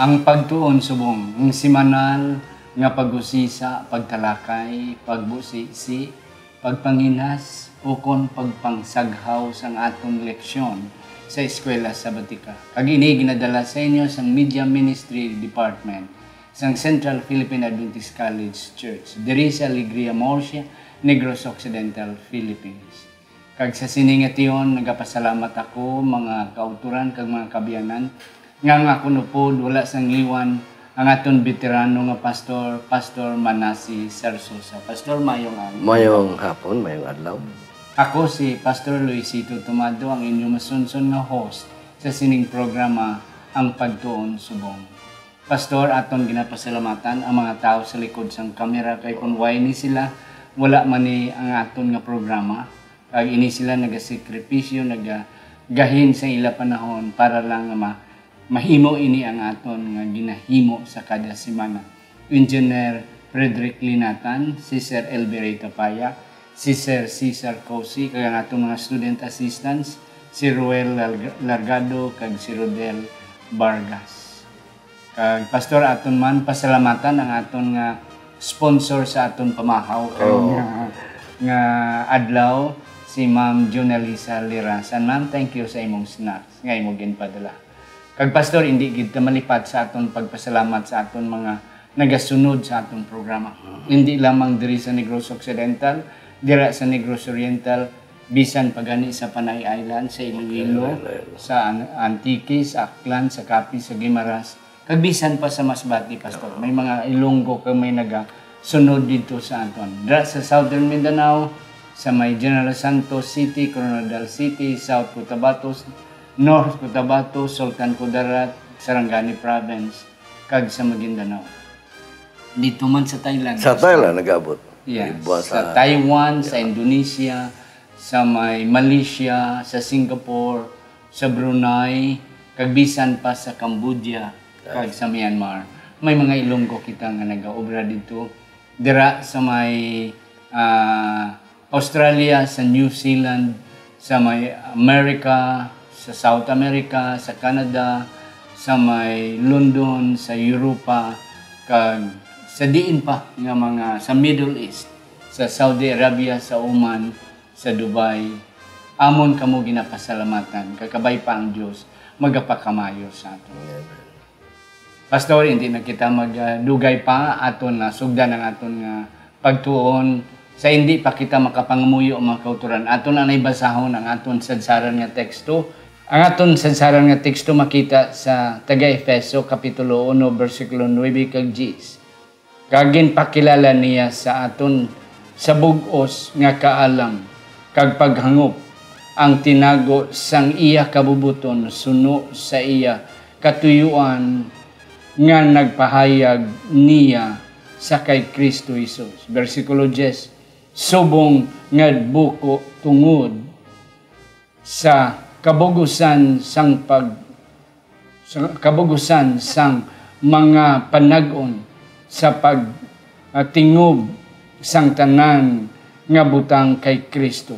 Ang pagtuon subong, ang simanal nga pag-usisa, pagtalakay, pagbusisi, pagpanginas, ukon pagpangsaghaw sang atong leksyon sa eskwela sabatika. Kag ini ginadala sa inyo sa Media Ministry Department sang Central Philippine Adventist College Church, diri sa Alegria, Murcia, Negros Occidental, Philippines. Kag sa siningation, nagapasalamat ako mga kauturan kag mga kabiyanan nga kunupod wala sang liwan ang aton veterano nga Pastor Manasi Sarsosa. Pastor, mayong hapon. Mayong hapon, mayong adlaw. Ako si Pastor Luisito Tomado, ang inyong masunson nga host sa sining programa Ang Pagtuon Subong. Pastor, aton ginapasalamatan ang mga tao sa likod sang kamera kay kung why ni sila wala man ni ang aton nga programa. Kag ini sila nagasakripisyo, nagagahin sa ila panahon para lang mahimo ini ang aton nga ginahimo sa kada semana. Engineer Frederick Linatan, si Sir Elberey Tapaya, si Sir Cesar Cosi, kag ang atong mga student assistants, si Ruel Largado, kag si Rodel Vargas. Kag Pastor, aton man pasalamatan ang aton nga sponsor sa aton pamahaw nga adlaw, si Ma'am Junalisa Lirasan. Ma'am, thank you sa imong snacks nga imong ginpadala. Kag Pastor, hindi gid ta malipat sa aton pagpasalamat sa aton mga nagasunod sa aton programa. Hindi lamang diri sa Negros Occidental, dira sa Negros Oriental, bisan pagani sa Panay Island, sa Iloilo, sa Antique, sa Aklan, sa Capi, sa Guimaras, kag bisan pa sa Masbate, Pastor. May mga Ilonggo kag may nagasunod dito sa aton. Dira sa Southern Mindanao, sa may General Santos City, Coronadal City, South Cotabato, North Cotabato, Sultan Kudarat, Sarangani Province, kag sa Maguindanao. Dito man sa Thailand. Sa Thailand nag-abot. Yeah, sa Taiwan, sa Indonesia, sa may Malaysia, sa Singapore, sa Brunei, kag bisan pa sa Cambodia, kag sa Myanmar. May mga Ilonggo kita nga nag-aobra dito. Dira sa may Australia, sa New Zealand, sa may America, sa South America, sa Canada, sa may London, sa Europa, kag sa diin pa nga mga sa Middle East, sa Saudi Arabia, sa Oman, sa Dubai. Amon kamo ginapasalamatan, kakabay pa ang Dios magapakamayo sa aton. Pastor, hindi na kita magdugay pa aton na sugdan ang aton nga pagtuon sa hindi pa kita makapangamuyo o mga kauturan. Aton na naibasahon ang aton sadsaran nga teksto. Ang aton sadsaran nga teksto makita sa taga-Efeso kapitulo 1 bersikulo 9 kag 10. Kagin pakilala niya sa aton sa bug-os nga kaalam kag paghangop ang tinago sang iya kabubuton suno sa iya katuyuan nga nagpahayag niya sa kay Kristo Jesus. Bersikulo 10, subong nga buko tungod sa kabugusan sang mga panag-on sa pagtingob sang tanan nga butang kay Kristo,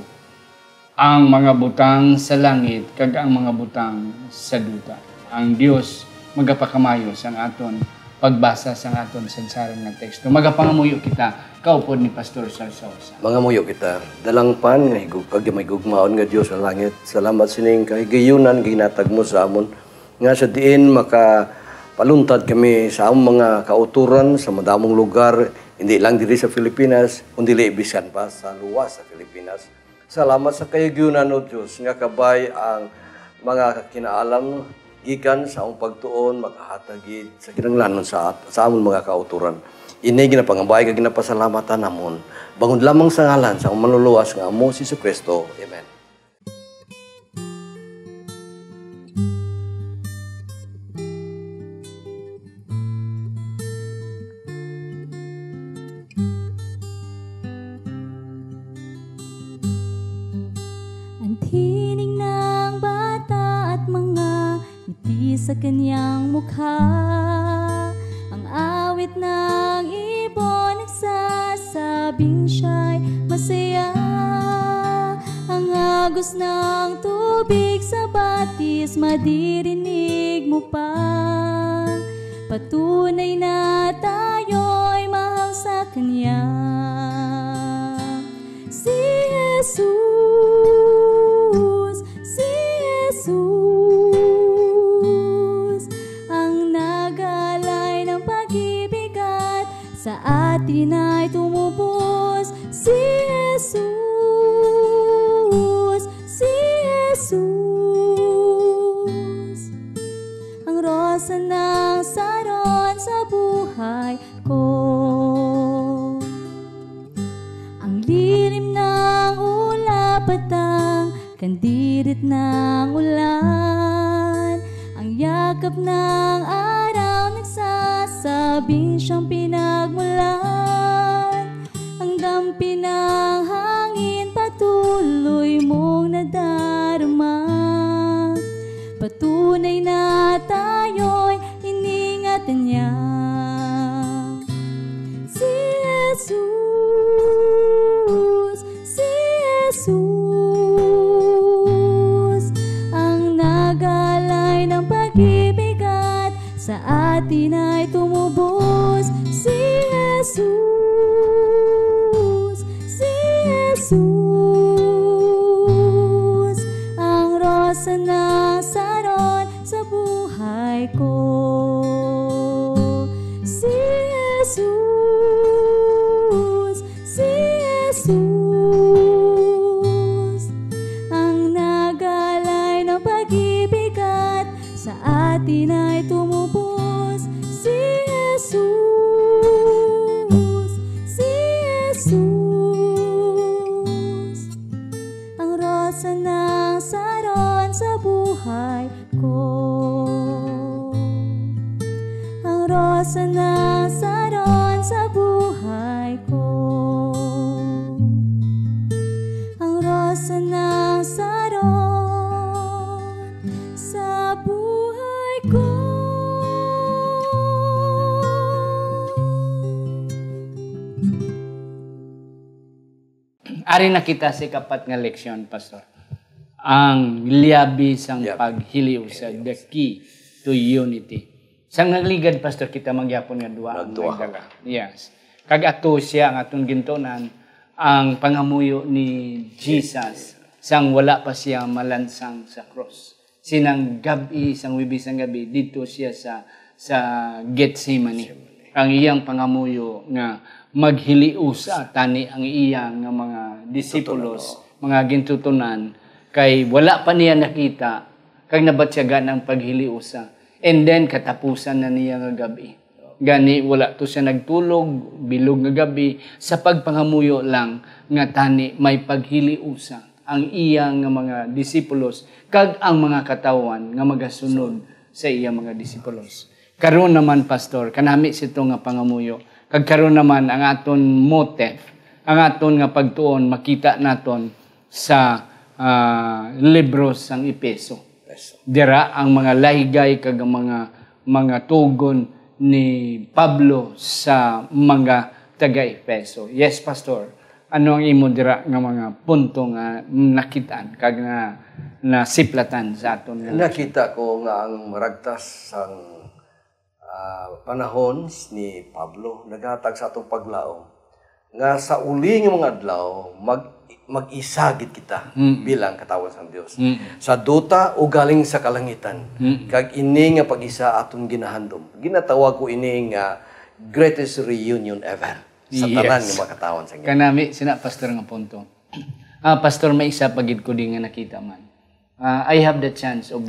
ang mga butang sa langit kag ang mga butang sa duta. Ang Dios magapakamayo sang aton pagbasa sang aton sadsaran nga teksto. Magapangamuyo kita kaupod ni Pastor Sarsosa. Mangamuyo kita. Dalang pan nga higug kag may gugmaon nga Dios sa langit. Salamat sining kahigayunan ginatag mo sa amon nga sa diin makapaluntad kami sa among mga kauturan sa madamong lugar, hindi lang diri sa Pilipinas, kundi bisan pa sa luwas sa Pilipinas. Salamat sa kahigayunan o Dios nga kabay ang mga kinaalam gikan sa among pagtuon makahatagid sa kinahanglanon sa among mga kauturan. Ini ginapangabay kag ginapasalamatan namon. Bangon lamang sa ngalan sa among manluluwas nga amo si Kristo. Amen. Ang tinig ng bata at mga ngiti sa kanyang mukha, ang awit ng ibon nagsasabing siya'y masaya. Ang agos ng tubig sa batis, madirinig mo pa. patunay na tayo'y mahal sa Kanya. Si Jesus, si Jesus, ang nagalay ng pag-ibig at sa atin ay tumubos. Si Jesus, si Jesus, ang rosa ng Saron sa buhay ko. Ang lilim ng ulap at ang kandirit ng ulan, ang yakap ng araw nagsasabing siyang pinagmulan. Ang dampi ng hangin patuloy mong nadarama, patunay na tayo'y iningatan niya. Si Jesus, si Jesus, ang nagalay ng pag-ibig at sa atin ay tumubos. Si Jesus, si Jesus, ang rosa ng Saron sa buhay ko. Si Jesus, si Jesus, ang nagalay ng pag-ibig at sa atin ay tumubos. Si Jesus, si Jesus, ang rosa ng Saron sa buhay ko. Ang rosa ng Saron sa buhay ko. Ang rosa ng Saron sa buhay ko. Ari nakita si kapat nga leksyon, Pastor. Ang liabi sang paghiliw sa the key to unity. Sang nagligad, Pastor, kita magyapon nga duwa. Yes. Kag ato siya ang atong gintunan ang pangamuyo ni Jesus sang wala pa siya malansang sa cross. Sinang gabi, sang wibis ang gabi, dito siya sa Gethsemane. Ang iyang pangamuyo nga maghiliusa tani ang iyang nga mga disipulos, mga gintutunan, kay wala pa niya nakita, kag nabatsyagan ang paghiliusa. And then, katapusan na niya nga gabi. Gani, wala to siya nagtulog, bilog nga gabi, sa pagpangamuyo lang, nga tani may paghiliusa ang iyang nga mga disipulos, kag ang mga katawan nga magasunod sa iyang mga disipulos. Karon naman, Pastor, kanami sito nga pangamuyo, kag karon naman ang aton motif, ang aton nga pagtuon, makita naton sa libro sang Epeso. Dira ang mga lahigay kag ang mga tugon ni Pablo sa mga taga-Epeso. Yes, Pastor. Ano ang imo dira nga mga punto nga nakitaan kag nga nasiplatan sa aton nga? Nakita ko nga ang maragtas sang panahon ni Pablo naghatag sa atong paglaom nga sa uli nga mga adlaw mag-isagit kita bilang katawan sa Dios. Sa duta o galing sa kalangitan. Kag ini nga pag-isa atong ginahandom. Ginatawag ko ini nga greatest reunion ever sa tanan nga mga katawan sa Dios. Kanami sina Pastor nga punto. Pastor, may isa pagid ko din nga nakita man. I have the chance of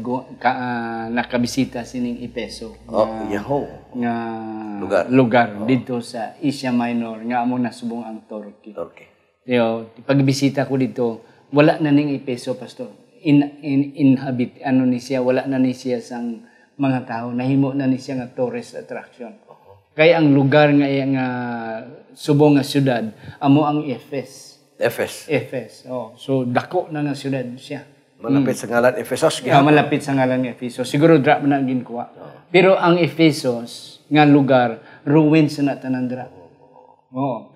nakabisita sining Epeso nga lugar dito sa Asia Minor nga amo nasubong ang Turkey. Yo, pagbisita ko dito, wala na ning Epeso, Pastor. Inhabit ni siya, wala na ni siya sang mga tao, nahimo na ni siya nga tourist attraction. Kaya ang lugar nga subong nga syudad amo ang Efes. Oh, so dako na nga syudad siya. Malapit sa ngalan Efesos. Malapit sa ngalan Efesos. Siguro drop na ginkuha. Pero ang Efesos nga lugar, ruins na tanan dira.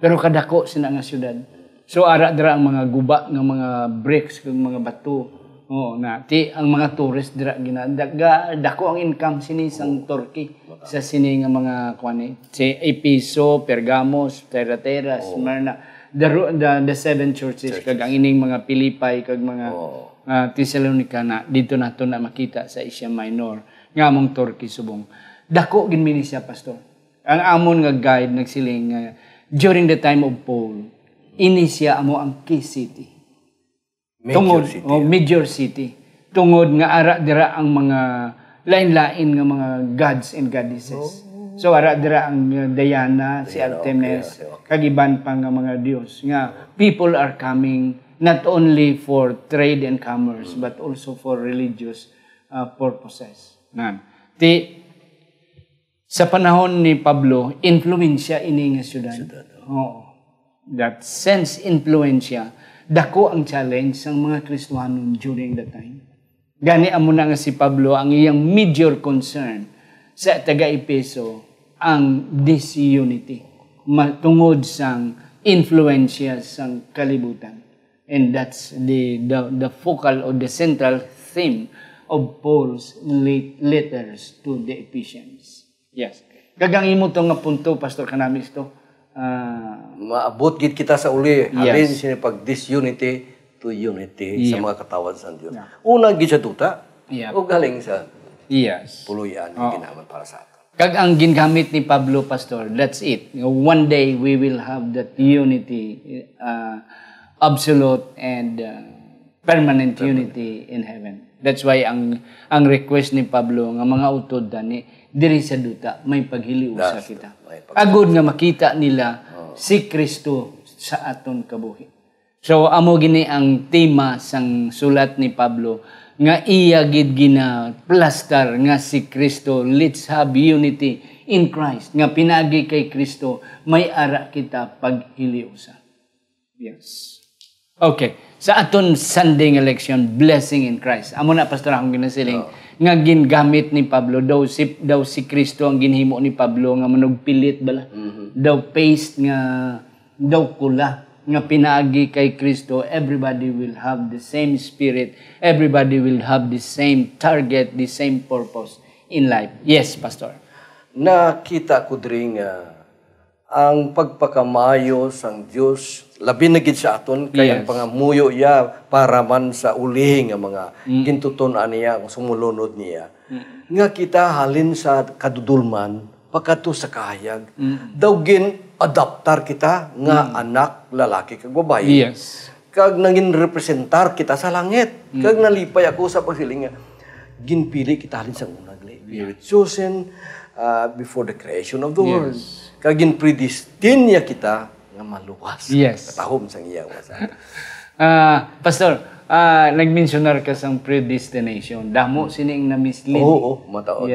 Pero kadako sina nga syudad. So ara dira ang mga guba ng mga bricks kag mga bato Oo na ti ang mga tourist dira dako ang income sini sang Turkey sa sini nga mga kuan si Episo, Pergamos, Thyatira, Smyrna, the seven churches kag ang ining mga Pilipay kag mga Thessalonica na dito nato na makita sa Asia Minor nga among Turkey subong. Dako gid mini siya pastor. Ang amon nga guide nagsiling during the time of Paul, ini siya amo ang key city. Major city. Tungod nga ara dira ang mga lain-lain nga mga gods and goddesses. So ara dira ang Diana, si Artemis, kagiban pa nga mga Dios nga people are coming not only for trade and commerce but also for religious purposes. Sa panahon ni Pablo, influensya ini nga syudad. That sense influensya dako ang challenge sang mga Kristohanon during that time. Gani amo na nga si Pablo ang iyang major concern sa taga-Epeso ang disunity matungod sang influensya sang kalibutan. And that's the focal or the central theme of Paul's letters to the Ephesians. Yes. Kagang imo to nga punto Pastor Canamis to. Maabot gid kita sa uli halin sini pag disunity to unity sa mga katawan sa Dios. Una gid sa tuta o galing sa puluyan ginaman para sa ato. Kag ang gingamit ni Pablo Pastor, that's it. One day we will have that unity, absolute and permanent unity in heaven. That's why ang request ni Pablo nga mga utod dani diri sa duta may paghiliusa kita. Agud nga makita nila si Kristo sa aton kabuhi. So amo gini ang tema sang sulat ni Pablo nga iya gid gina plaster nga si Kristo. Let's have unity in Christ. Nga pinagi kay Kristo may ara kita paghiliusa. Yes. Okay. Sa aton Sunday election, blessing in Christ. Amo na pastor akong ginasiling nga gingamit ni Pablo daw si Kristo ang ginhimo ni Pablo nga manugpilit bala. Daw paste nga daw kula nga pinaagi kay Kristo. Everybody will have the same spirit. Everybody will have the same target, the same purpose in life. Yes, pastor. Nakita ko diri nga ang pagpakamayo sang Dios labi na gid sa aton kay ang pangamuyo ya para man sa uli nga mga gintuton-an niya ang sumulunod niya nga kita halin sa kadudulman pagkato sa kahayag daw gin adaptar kita nga anak lalaki kag babaye kag nangin representar kita sa langit kag nalipay ako sa pagsiling nga ginpili kita halin sa unag we were chosen before the creation of the world kagin predestined niya kita nga maluwas. Katahom sang iyang wasa. Pastor, nag-mentionar ka sang predestination. Damo sining na-mislead. Oo, mataon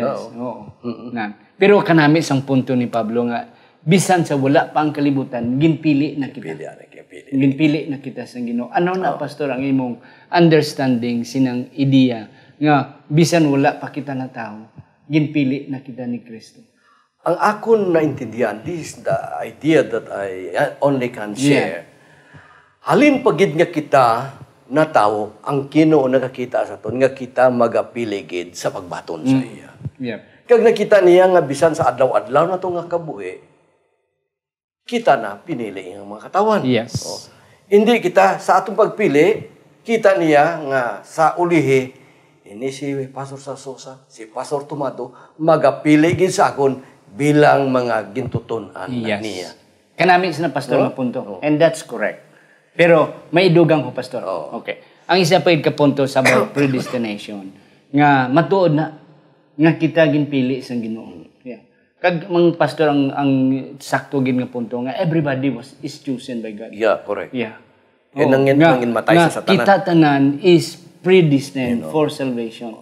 na. Pero kanami sang punto ni Pablo nga bisan sa wala pa ang kalibutan, ginpili na kita. Ginpili na kita sang Ginoo. Ano na pastor ang imong understanding sinang ideya nga bisan wala pa kita na tao, ginpili na kita ni Kristo. Ang akon naintindihan, this is the idea that I only can share. Halin pagid nga kita na tao, ang Ginoo nakakita sa aton nga kita magapiligid sa pagbaton sa iya. Kag nakita niya nga bisan sa adlaw-adlaw na to nga kabuhi, kita na pinili ang mga katawan. Hindi kita sa atong pagpili, kita niya nga sa ulihi, ini si Pastor Sasosa, si Pastor Tomato, magapiligid sa akon bilang mga gintuton-an niya. Kanami sa pastor na punto. And that's correct. Pero may dugang ko pastor. Okay. Ang isa pa ka punto sa about predestination nga matuod na nga kita ginpili sa Ginoo. Kag mga pastor ang sakto gid nga punto nga everybody is chosen by God. Correct. Nangin matay sa tanan. Kita tanan is predestined for salvation.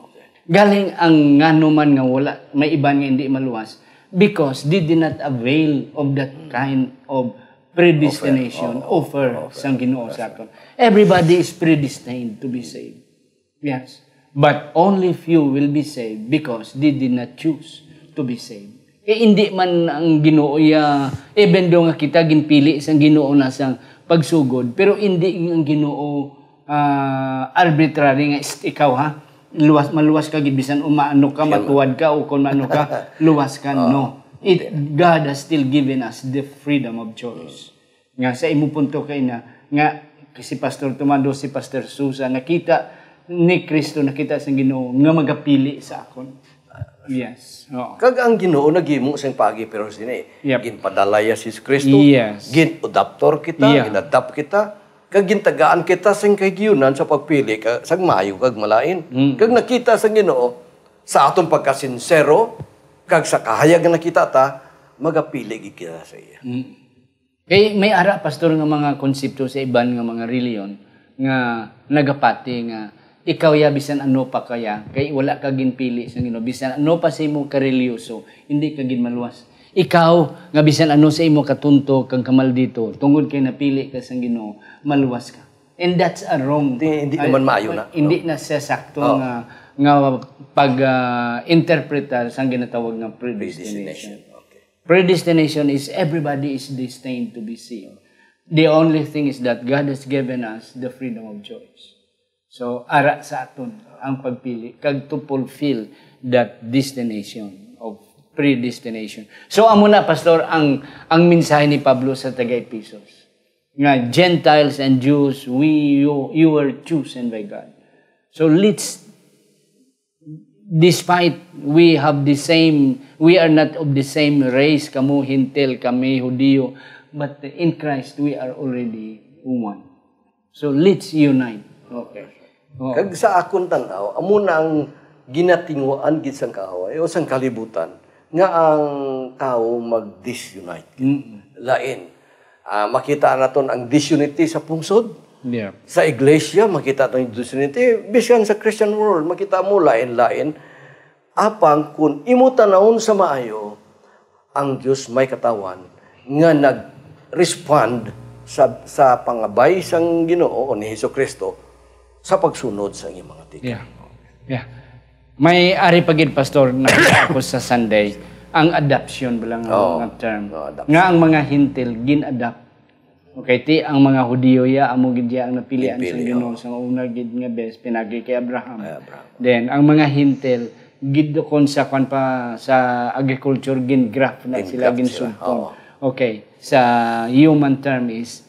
Galing ang ngano man nga wala may iban nga hindi maluwas. Because they did not avail of that kind of predestination offer sang Ginoo sa aton. Everybody is predestined to be saved. Yes. But only few will be saved because they did not choose to be saved. Hindi man ang Ginoo even though nga kita ginpili sang Ginoo na sang pagsugod, pero hindi ang Ginoo arbitrary nga ikaw ha. Maluwas ka gid bisan umaano ka, matuwad ka o kung maano ka, luwas ka. No. God has still given us the freedom of choice. Nga sa imo punto kay na nga si Pastor Tomando, si Pastor Susa, nakita ni Kristo, nakita sa Ginoo nga magapili sa akon. Yes. Oo. Kag ang Ginoo nagimo sang pagi pero sini. Yep. Ginpadalaya si Kristo. Yes. Gin-adaptor kita, ginadapt kita. Kag gintagaan kita sang kahigayunan sa pagpili sang maayo kag malain. Kag nakita sa Ginoo sa aton pagkasinsero kag sa kahayag nga nakita ta, magapili gid kita sa iya. Kay may ara pastor nga mga konsepto sa iban nga mga reliyon nga nagapati nga ikaw ya bisan ano pa kaya kay wala ka ginpili sa Ginoo bisan ano pa sa imo kareliyoso hindi ka gin maluwas. Ikaw nga bisan ano sa imo katunto kang kamaldito tungod kay napili ka sa Ginoo maluwas ka. And that's a wrong. Hindi naman maayo na. Hindi na siya sakto nga pag interpretar sa ginatawag nga predestination. Predestination is everybody is destined to be saved. The only thing is that God has given us the freedom of choice. So, ara sa aton ang pagpili kag to fulfill that destination of predestination. So, amo na, Pastor, ang mensahe ni Pablo sa taga-Epesos. Nga, Gentiles and Jews, you were chosen by God. So, despite we are not of the same race, kamu Hintil, kami Hudiyo, but in Christ we are already one. So let's unite. Okay. Oh. Kag sa akon tanaw, amo na ang ginatingwaan gid sang kaaway o sang kalibutan nga ang tao mag-disunite. Lain. Makita naton ang disunity sa pungsod. Yeah. Sa iglesia, makita ito yung disunity. Bisan sa Christian world, makita mo lain-lain. Apang kung imo tanawon sa maayo, ang Diyos may katawan nga nag-respond sa pangabay sang Ginoo o ni Hesukristo sa pagsunod sa iyang mga tikin. Yeah. May ari pagid pastor nakita ako sa Sunday ang adoption bilang nga term. Nga ang mga Hintil gin-adapt. Okay, ti ang mga Hudiyo ya amo gid ang napilian sa Ginoo sa una gid nga bes pinagi kay Abraham. Then ang mga Hintil gid kon sa kwan pa sa agriculture gin graft na sila gin sugtong. Okay, sa human term is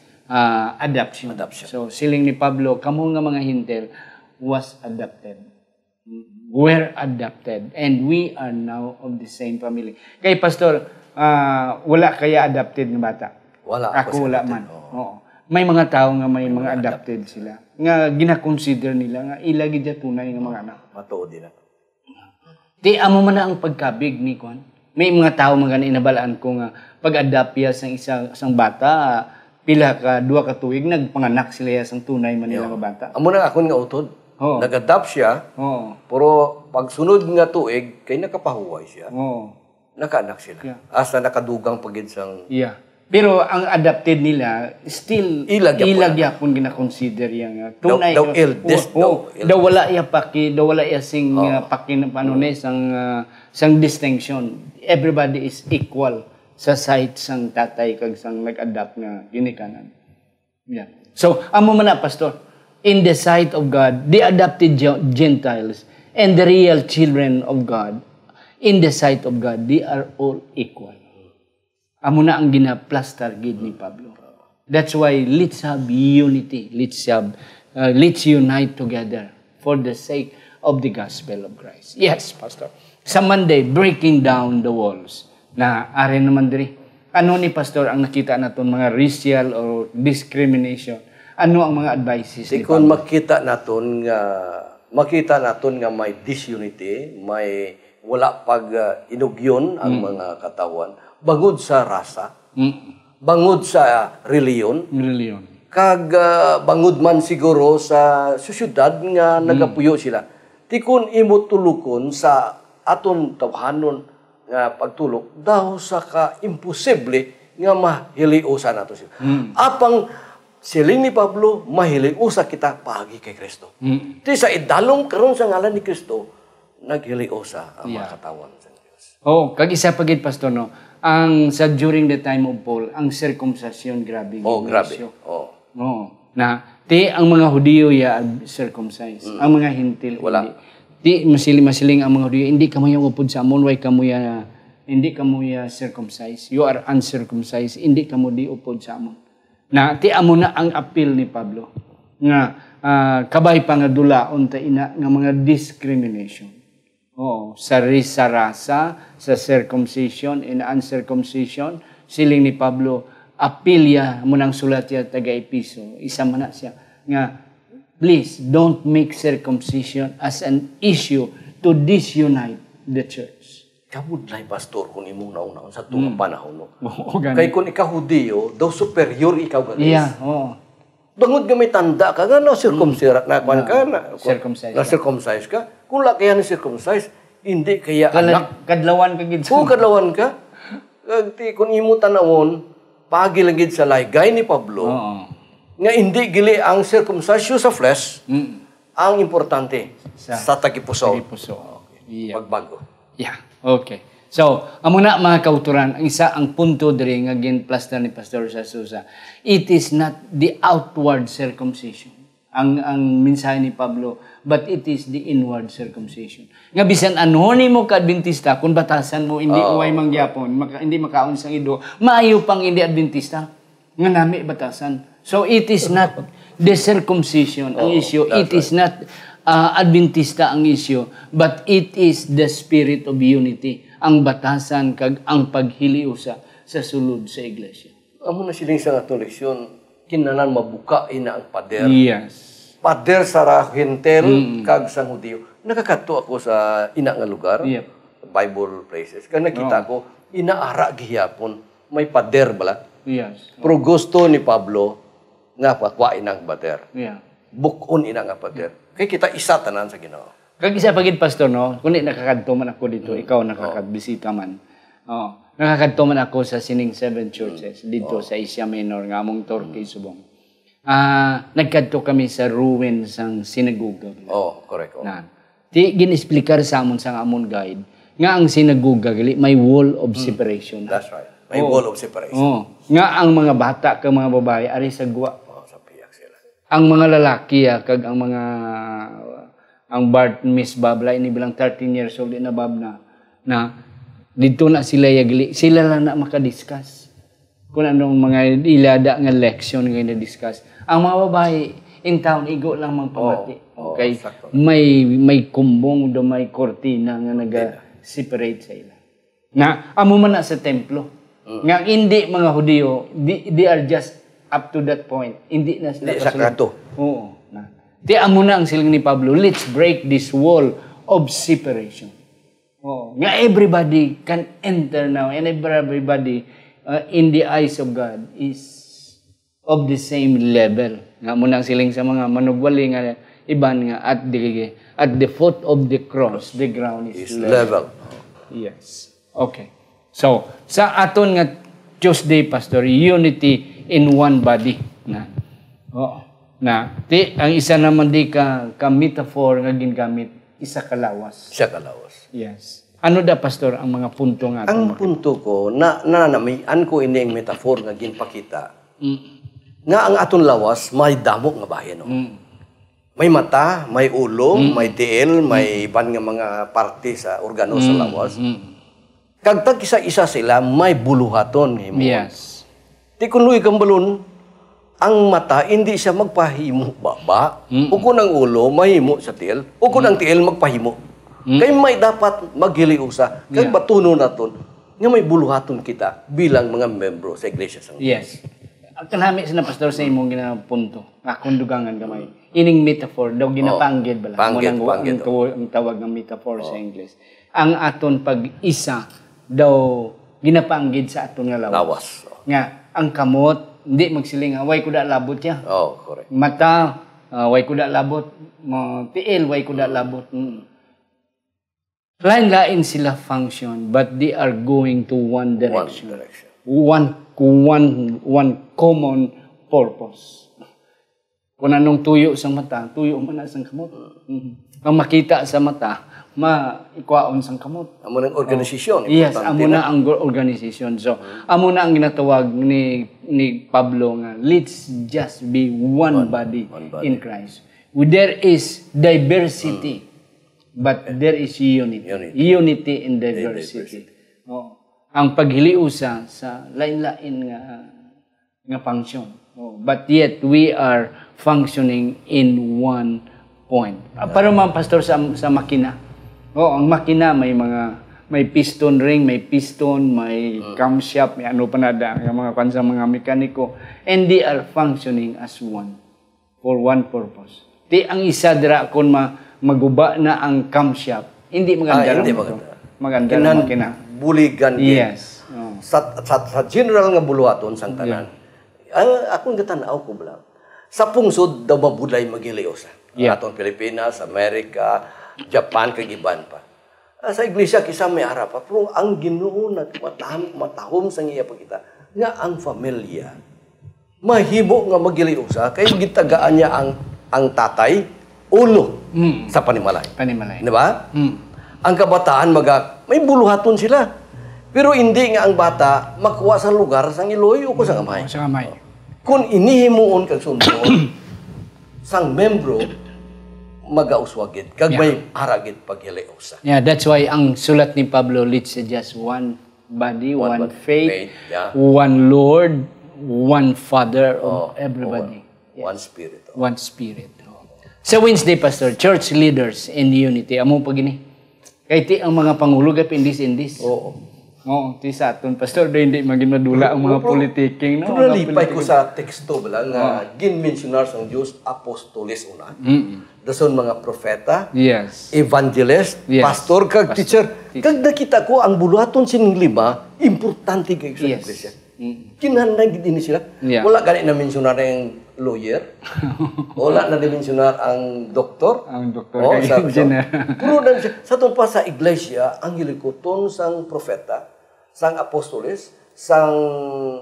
adoption. So siling ni Pablo kamo nga mga Hintil was adopted. Were adopted and we are now of the same family. Kay pastor wala kaya adopted nga bata. Wala. Ako wala man. Oo. May mga tao nga may mga adopted sila. Nga gina-consider nila nga ilagi dya tunay nga mga anak. Matuod din na. Di amo man na ang pagkabig ni Kwan. May mga tao mga inabalaan ko nga pag-adapt ya sang isang bata, pila ka, 2 ka tuig, nagpanganak sila ya sang tunay man nila nga bata. Amo na akon nga utod. Nag-adapt siya, pero pagsunod nga tuig, kay nakapahuway siya. Nakaanak sila. Asa nakadugang pagid sang... Pero ang adapted nila, still ilagya kung gina-consider yang tunay. Daw eldest. Daw wala iya paki, daw wala iya sing paki paano ni sang distinction. Everybody is equal sa sight sang tatay kag sang nag-adapt nga ginikanan. So, amo man na pastor, in the sight of God, the adopted Gentiles and the real children of God, in the sight of God, they are all equal. Amo na ang gina-plaster gid ni Pablo. That's why let's have unity. Let's unite together for the sake of the gospel of Christ. Yes, Pastor. Sa Monday, breaking down the walls. Na are naman diri. Ano ni Pastor ang nakita naton mga racial or discrimination? Ano ang mga advices ni Pablo? Kung makita naton nga may disunity, may wala pag inugyon ang mga katawan. Bangod sa rasa, bangod sa reliyon, kag bangod man siguro sa syudad nga nagapuyo sila. Tikon imo tulukon sa aton tawhanon nga pagtulok, daw sa ka-imposible nga mahiliusa nato sila. Apang siling ni Pablo, mahiliusa kita pagi kay Kristo. Ti sa idalong karon sa ngalan ni Kristo, naghiliusa ang mga katawan sa Dios. Kag isa pagid pastor no. Ang during the time of Paul, ang circumcision grabe. Grabe. Na Ti ang mga Hudiyo ya circumcised. Ang mga Hintil Wala. hindi. Ti masiling ang mga Hudiyo, hindi kamo ya upod sa amon, hindi kamo ya circumcised. You are uncircumcised, hindi kamo di upod sa amon. Na ti amo na ang appeal ni Pablo nga kabay pa nga dulaon ta ina nga mga discrimination. Sa rasa, sa circumcision and uncircumcision, siling ni Pablo apilya mo nang sulat ya taga Episo. Isa man na siya nga please don't make circumcision as an issue to disunite the church. Kabudlay, pastor, kung imong nauna sa tungang panahon. No? Kay Kay kung ikaw Hudiyo, daw superior ikaw galis. yeah, Bangod nga may tanda ka, nga na-circumcise na kwan ka, na-circumcise ka. Kung laki yan na-circumcise, hindi kaya anak. Kadlawan ka gid. Kung kadlawan ka, kung imo tanawon, pagi lang gid sa laygay ni Pablo, nga hindi gili ang circumcision sa flesh, ang importante sa tagipuso. Yeah. Pagbago. Yeah. Okay. So, amo na mga kauturan, ang isa ang punto diri nga ginplaster ni Pastor Sasusa. It is not the outward circumcision. Ang mensahe ni Pablo, but it is the inward circumcision. Nga bisan ano ni mo ka Adventista, kung batasan mo hindi uway mangyapon, hindi makaon sang ido, maayo pang hindi Adventista nga nami batasan. So it is not the circumcision ang issue. It is not Adventista ang issue, but it is the spirit of unity. Ang batasan kag ang paghiliusa sa sulod sa iglesia. Amo na siling sa atong leksyon, kinanan mabuka ina ang pader. Yes. Pader sa Hintel kag sa Hudiyo. Nakakadto ako sa ina nga lugar, Bible places. Kaya nakita ko, inaara gihapon, may pader bala. Yes. Pero gusto ni Pablo nga pakwain ang pader. Yeah. Bukon ina nga pader. Kaya kita isa tanan sa Ginoo. Kag isa pagid pastor no, kundi nakakadto man ako dito, ikaw nakakabisita man. Nakakadto man ako sa sining 7 churches dito sa Asia Minor nga among Turkey subong. Nagkadto kami sa ruin sang sinagoga. Correct. Na. Ti ginisplikar sa amon sang amon guide nga ang sinagoga gali may wall of separation. That's right. May wall of separation. Nga ang mga bata kag mga babae ari sa guwa. Sa piyak sila. Ang mga lalaki kag ang mga ang Bart Miss Babla ini bilang 13 years old na bab na dito na sila yagli sila lang na makadiscuss kung anong mga ilada nga leksyon nga na-discuss. Ang mga babae in town igo lang magpamati. Okay, may kumbong do may kortina nga naga-separate sa ila. Na amo man na sa templo. Nga hindi mga Hudiyo, they are just up to that point. Hindi na sila kasunod. Oo. Di amo na ang siling ni Pablo, let's break this wall of separation. Nga everybody can enter now and everybody in the eyes of God is of the same level. Nga mo na ang siling sa mga manugwali nga iban nga at the foot of the cross, the ground is level. Yes. Okay. So, sa aton nga Tuesday, Pastor, unity in one body. Ang isa naman di ka metaphor nga gingamit, isa kalawas. Isa kalawas. Yes. Ano da, Pastor, ang mga punto nga? Ang punto ko, nanamian ko ini ang metaphor nga ginpakita, nga ang aton lawas, may damok nga bahin. May mata, may ulo, may tiil, may iban nga mga parte sa organo sa lawas. Kagtag isa-isa sila, may buluhaton. Yes. Di kung luwi kang balon, ang mata, hindi siya magpahimo baba. O kung ang ulo, mahimo sa tiil. O kung ang tiil, magpahimo. Kaya may dapat maghiliusa. Kaya batuno naton, nga may buluhaton kita bilang mga membro sa iglesia. Yes. Ang kanami sa Pastor sa imong ginapunto. Kundugangan gamay. Ining metaphor, daw ginapanggid bala. Panggid. Ang tawag ng metaphor sa English. Ang aton pag-isa, daw ginapanggid sa aton nga lawas. Nga, ang kamot, hindi magsiling, way kuda labot niya. Correct. Mata, way kuda labot. Tiil, way kuda labot. Lain-lain sila function, but they are going to one direction. One common purpose. Kung anong tuyo sa mata, tuyo man na sang kamot. Ang makita sa mata, maikwaon sang kamot. Amo ng organisasyon. Yes, importante amo na ang organization. So, amo na ang ginatawag ni Pablo nga, let's just be one body in Christ. There is diversity, but there is unity. Unity in diversity. Oh. Ang paghiliusa sa lain-lain nga function. Oh. But yet, we are functioning in one point. Para mga pastor sa makina. Oh, ang makina may piston ring, may piston, may camshaft, may ano pa na ang mga kansa mga mekaniko, and they are functioning as one for one purpose. Di ang isa dira kun maguba na ang camshaft, hindi maganda. Hindi maganda. Maganda na makina. Buligan. Yes. Sa general nga buluhaton sang tanan. Akong gatanaw ko bala. Sa pungsod daw mabulay magiliusa. Atong Pilipinas, Amerika, Japan kag iban pa. Sa iglesia kisa may ara pa, pero ang Ginoo matahom sa iya pagkita nga ang familia mahimo nga magiliusa kay gitagaan niya ang tatay ulo sa panimalay. Di ba? Ang kabataan may buluhaton sila. Pero hindi nga ang bata makuha sa lugar sang iloy o sa kamay. Sa kamay. Kung inihimuon kag sunduon sang membro magauswagid kag may aragid paghiliusa. Yeah, that's why ang sulat ni Pablo leads to just one body, one faith, one Lord, one Father of everybody. One Spirit. One Spirit. Sa Wednesday, Pastor, church leaders in unity. Amo pa gini. Kaya ti ang mga pangulo gap indis. Oo, ti sa aton, Pastor, hindi maging madula ang mga politiking. No? Pero nalipay ko sa teksto bala nga ginmensionar sang Diyos apostoles una. Dason mga propeta, evangelist, pastor, kag teacher. Kag nakita ko ang buluhaton sining lima, importante kay sa iglesia. Kinahanglan gid ini sila. Wala gani na mensionar ang lawyer. Wala na dimensionar ang doktor. Ang doktor kay engineer. Pero sa pa sa iglesia, ang hilikoton sang propeta, sang apostoles, sang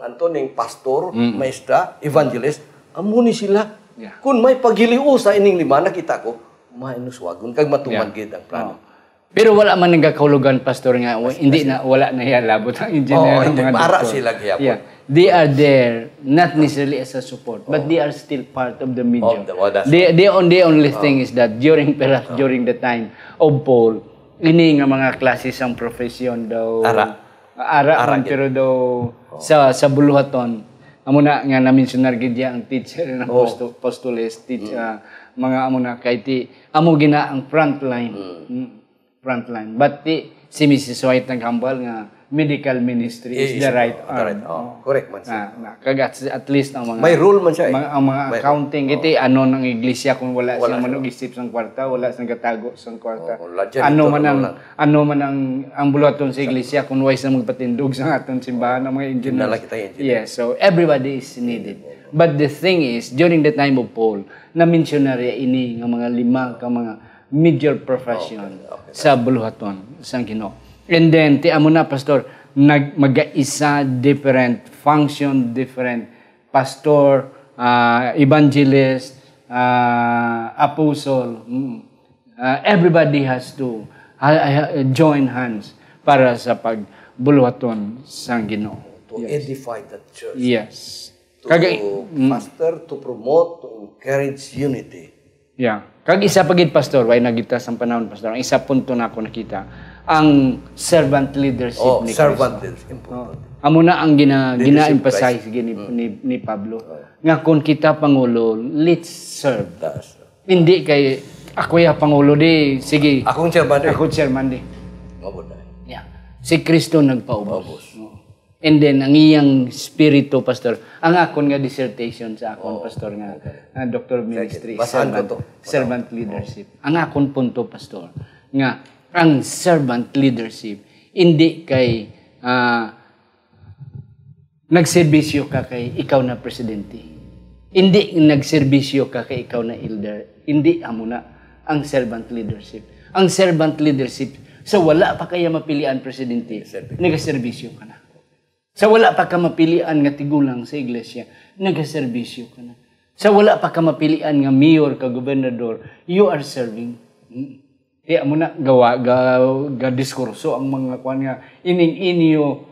antoning pastor, maestra, evangelist, amo ni sila. Kung may paghiliusa ining lima nakita ko, mainuswagon kag matuman gid ang plano. Pero wala man nagkahulugan, Pastor, nga hindi na wala na labot ang engineer ng mga para doktor. sila gyapon. They are there not necessarily as a support, but they are still part of the media. The only thing is that during the time of Paul, ini nga mga klase sang profesyon daw ara pero daw sa buluhaton amo na nga na-mentionar gid ang teacher ng apostoles, mga amo na kay ti amo gina ang frontline. But si Mrs. White naghambal nga medical ministry is the right arm. Correct man siya. Kagat at least ang mga may rule man siya. Ang mga accounting iti ano ng iglesia kung wala siyang manog-isip sang kwarta, wala siyang gatago sang kwarta. Ano man ang buluhaton sa iglesia kung wais na magpatindog sa aton simbahan ng mga engineers. Yes, so everybody is needed. But the thing is, during the time of Paul, na-mention na ini nga mga lima ka mga major profession sa buluhaton sang Ginoo. And then, amo na, Pastor, mag-isa different function, different pastor, evangelist, apostle. Everybody has to join hands para sa pagbuluhaton sang Ginoo. To edify the church. Yes. To pastor, to promote, to encourage unity. Yeah. Kag isa pagid, Pastor, way nagita sa panahon, Pastor. Ang isa punto na ako nakita, ang servant leadership ni Cristo. Servant leadership. Amo na ang gina-emphasize ni Pablo. Nga kung kita Pangulo, let's serve. Hindi kay ako ya Pangulo di, sige. Akong chairman di. Ako chairman di. Yeah. Si Kristo nagpaubos. And then, ang iyang spirito, Pastor, ang akon nga dissertation sa akon, Pastor, nga Doctor of Ministry, servant leadership. Ang akon punto, Pastor, nga ang servant leadership, hindi kay nagserbisyo ka kay ikaw na presidente. Hindi nagserbisyo ka kay ikaw na elder. Hindi amo na ang servant leadership. Ang servant leadership, sa wala pa kaya mapilian presidente, nagaserbisyo ka na. Sa wala pa ka mapilian nga tigulang sa iglesia, nagaserbisyo ka na. Sa wala pa ka mapilian nga mayor ka gobernador, you are serving. Kaya mo na ga diskurso ang mga kwan nga ining-inyo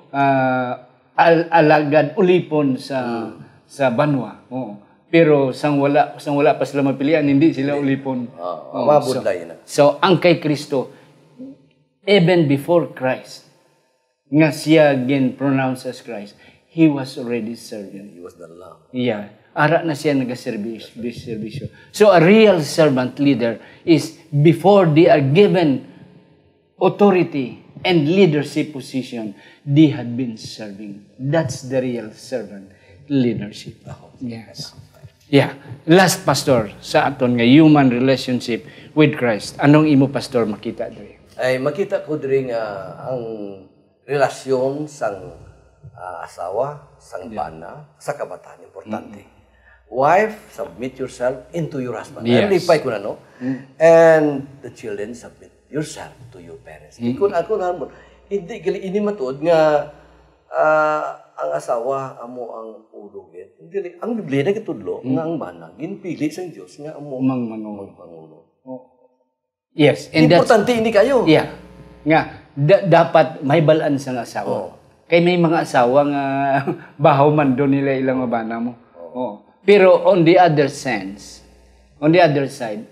alagad ulipon sa banwa. Oo. Pero sang wala pa sila mapilian, hindi sila ulipon. Mabudlay na. So ang kay Kristo, even before Christ, nga siya again pronounced as Christ, he was already serving. He was the Lamb. Yeah. Ara na siya nag-servisyo. So a real servant leader is before they are given authority and leadership position, they had been serving. That's the real servant leadership. Yes. Yeah. Last, Pastor, sa aton nga human relationship with Christ. Anong imo, Pastor, makita diri? Ay makita ko diri nga ang relasyon sang asawa, sang bana, sa kabataan importante. Wife, submit yourself into your husband. Yes. Lipay ko na, no? And the children, submit yourself to your parents. Kung ako na mo, hindi ini matuod nga ang asawa amo ang ulugit. Hindi ang Biblia na kitudlo nga ang bana ginpili sang Dios nga amo magpangulo. Yes, and importante ini kayo. Yeah. Nga dapat may balance ang asawa. Kay may mga asawa nga bahaw man do nila ilang bana mo. Pero on the other side,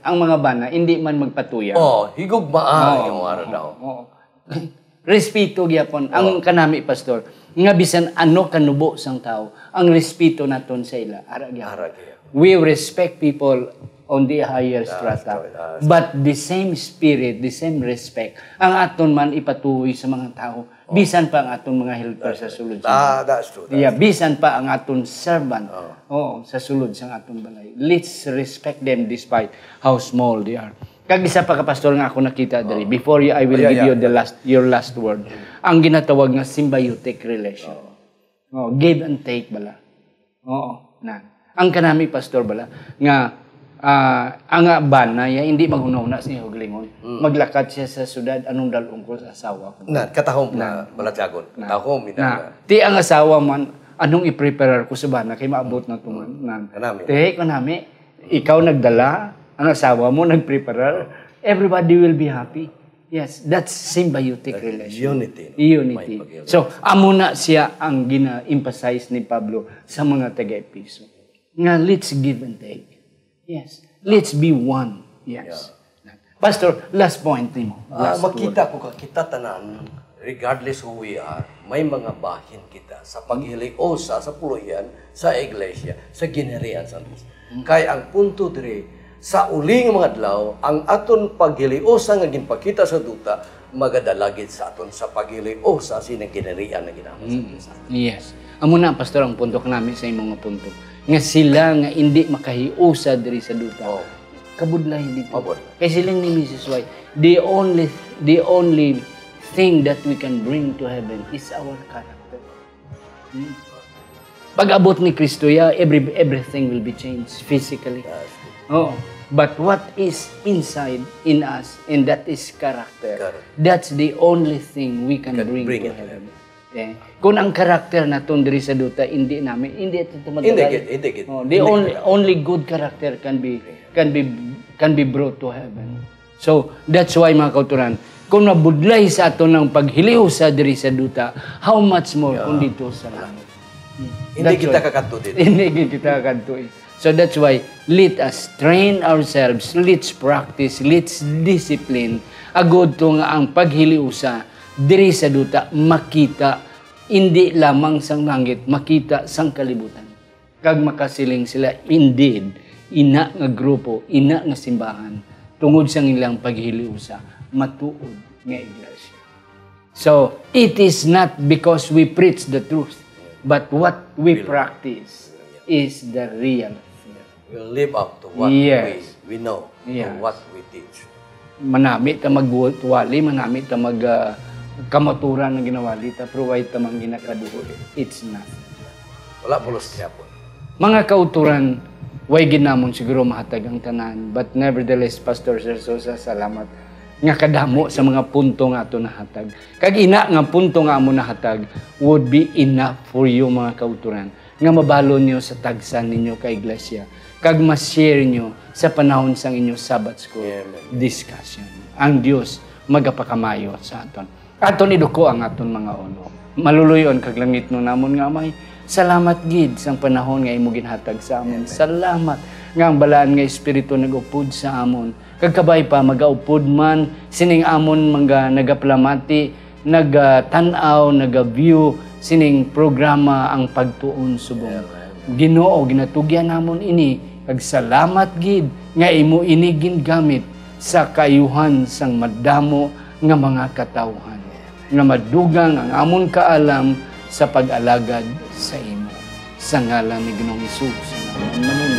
ang mga bana hindi man magpatuya. Higugmaan yung ara daw. Respeto gyapon ang kanami, Pastor. Nga bisan ano kanubo sang tao, ang respeto naton sa ila ara gyapon. We respect people on the higher strata. But the same spirit, the same respect, ang aton man ipatuloy sa mga tao. Bisan pa ang aton mga helper sa sulod. That's true. Bisan pa ang aton servant sa sulod sang aton balay. Let's respect them despite how small they are. Kag isa pa ka, Pastor, nga ako nakita dali. Before I will give you your last word. Ang ginatawag nga symbiotic relation. Give and take bala. Ang kanami, Pastor, bala nga ang bana ya hindi maghuna-huna siya huglingon. Maglakad siya sa syudad anong dalong ko sa asawa ko. Katahom na balatyagon. Katahom Ti ang asawa man anong i-prepare ko sa bana kay maabot na tuman. Ti kanami ikaw nagdala, ang asawa mo nag-prepare, everybody will be happy. Yes, that's symbiotic relation. Unity. So amo na siya ang gina-emphasize ni Pablo sa mga taga-Epeso. Nga let's give and take. Yes. Let's be one. Yes. Pastor, last point nimo. Makita ko kita tanan, regardless who we are, may mga bahin kita sa paghiliosa sa puluyan, sa iglesia, sa ginerian sa Diyos. Kaya ang punto dire, sa uling mga adlaw, ang aton paghiliosa nga ginpakita sa duta, magadalagit sa aton sa paghiliosa sinang ginerian na ginamit sa Diyos. Yes. Amo na, Pastor, ang punto ko namin sa imong mga punto. Nga sila nga hindi makahiusa diri sa duta. Kabudlay dito. Kaya silang ni Mrs. White, the only thing that we can bring to heaven is our character. Pag abot ni Kristo, everything will be changed physically. But what is inside in us, and that is character. That's the only thing we can bring to heaven. Kung ang karakter naton diri sa duta hindi ito tumagalay. The only good character can be brought to heaven. So that's why mga kauturan, kung nabudlay sa aton ng paghiliw sa diri sa duta, how much more kung dito sa langit. Hindi kita kakanto dito. Hindi kita kakanto. So that's why let us train ourselves, let's practice, let's discipline agud to nga ang paghiliw sa diri sa duta makita hindi lamang sang langit, makita sang kalibutan. Kag makasiling sila indeed ina nga grupo, ina nga simbahan tungod sang ilang paghiliw sa matuod nga iglesia. So it is not because we preach the truth, but what we practice is the real thing. We live up to what we know, to what we teach. Manami ta magwali, manami ta kamaturan na ginawali, ta provide ta mang ginakaduhol. It's nothing. Wala pulos niya po. Mga kauturan, way ginamon siguro mahatag ang tanan. But nevertheless, Pastor Sir Sosa, salamat nga kadamo sa mga punto nga ato nahatag. Kag ina nga punto nga amo nahatag would be enough for you mga kauturan nga mabalon niyo sa tagsan ninyo ka iglesia. kag ma-share nyo sa panahon sang inyo Sabbath School Amen. discussion. Ang Dios magapakamayo sa aton. Aton iduko ang aton mga ulo. Maluluyon kag langit no namon nga Amay. Salamat gid sang panahon nga imo ginhatag sa amon. Salamat nga ang balaan nga espiritu nagupod sa amon. Kag kabay pa magaupod man sining amon mga nagaplamati, nagtanaw, nagaview sining programa ang pagtuon subong. Ginoo ginatugyan namon ini kag salamat gid nga imo ini gingamit sa kayuhan sang madamo nga mga katawhan nga madugang ang amon kaalam sa pag-alagad sa imo sa ngalan ni Ginoong Hesus. Amen.